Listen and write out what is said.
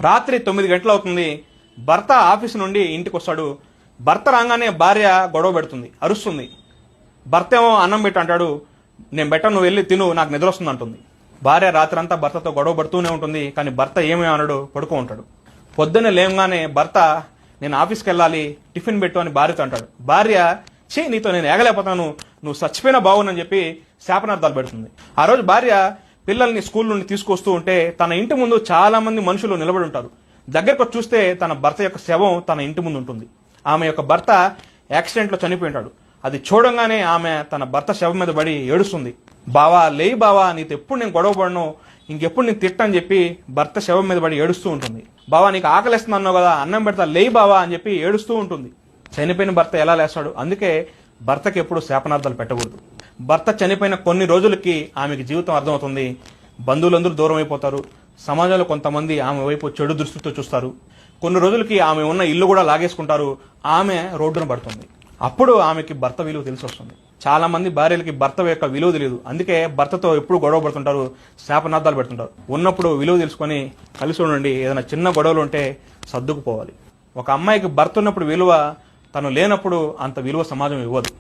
రాత్రి 9 గంటలు అవుతుంది. భర్త ఆఫీస్ నుండి ఇంటికి వస్తాడు. భర్త రాగానే భార్య గొడవ పెడుతుంది, అరుస్తుంది. భర్త ఏమో అన్నం పెట్టి అంటాడు, నేను బెటర్ నువ్వు వెళ్ళి తిను, నాకు నిద్ర వస్తుంది అంటుంది. భార్య రాత్రంతా భర్తతో గొడవ పడుతూనే ఉంటుంది. కానీ భర్త ఏమీ అనడు, పడుకో ఉంటాడు. పొద్దున్నే లేవగానే భర్త నేను ఆఫీస్కి వెళ్ళాలి, టిఫిన్ పెట్టు అని భార్యతో అంటాడు. భార్య చే నీతో నేను ఏగలేకపోతాను, నువ్వు చచ్చిపోయినా బాగుందని చెప్పి శాపనార్థాలు పెడుతుంది. ఆ రోజు భార్య పిల్లల్ని స్కూల్ నుండి తీసుకొస్తూ ఉంటే తన ఇంటి ముందు చాలా మంది మనుషులు నిలబడి ఉంటారు. దగ్గరకు చూస్తే తన భర్త యొక్క శవం తన ఇంటి ముందు ఉంటుంది. ఆమె యొక్క భర్త యాక్సిడెంట్లో చనిపోయి ఉంటాడు. అది చూడంగానే ఆమె తన భర్త శవం మీద పడి ఏడుస్తుంది. బావా లేయి బావా, నీతో ఎప్పుడు నేను గొడవ పడను, ఇంకెప్పుడు నేను తిట్టని చెప్పి భర్త శవం మీద పడి ఏడుస్తూ ఉంటుంది. బావా నీకు ఆకలిస్తుంది అన్నావు కదా, అన్నం పెడతా లేయి బావా అని చెప్పి ఏడుస్తూ ఉంటుంది. చనిపోయిన భర్త ఎలా లేస్తాడు? అందుకే భర్తకి ఎప్పుడు శాపనార్థాలు పెట్టకూడదు. భర్త చనిపోయిన కొన్ని రోజులకి ఆమెకి జీవితం అర్థమవుతుంది. బంధువులందరూ దూరం అయిపోతారు. సమాజంలో కొంతమంది ఆమె వైపు చెడు దృష్టితో చూస్తారు. కొన్ని రోజులకి ఆమె ఉన్న ఇల్లు కూడా లాగేసుకుంటారు. ఆమె రోడ్డున పడుతుంది. అప్పుడు ఆమెకి భర్త విలువ తెలిసి వస్తుంది. చాలా మంది భార్యలకి భర్త యొక్క విలువ తెలియదు. అందుకే భర్తతో ఎప్పుడు గొడవ పడుతుంటారు, శాపనార్థాలు పెడుతుంటారు. ఉన్నప్పుడు విలువ తెలుసుకొని కలిసి ఉండండి. ఏదైనా చిన్న గొడవలు ఉంటే సర్దుకుపోవాలి. ఒక అమ్మాయికి భర్త ఉన్నప్పుడు విలువ, తను లేనప్పుడు అంత విలువ సమాజం ఇవ్వదు.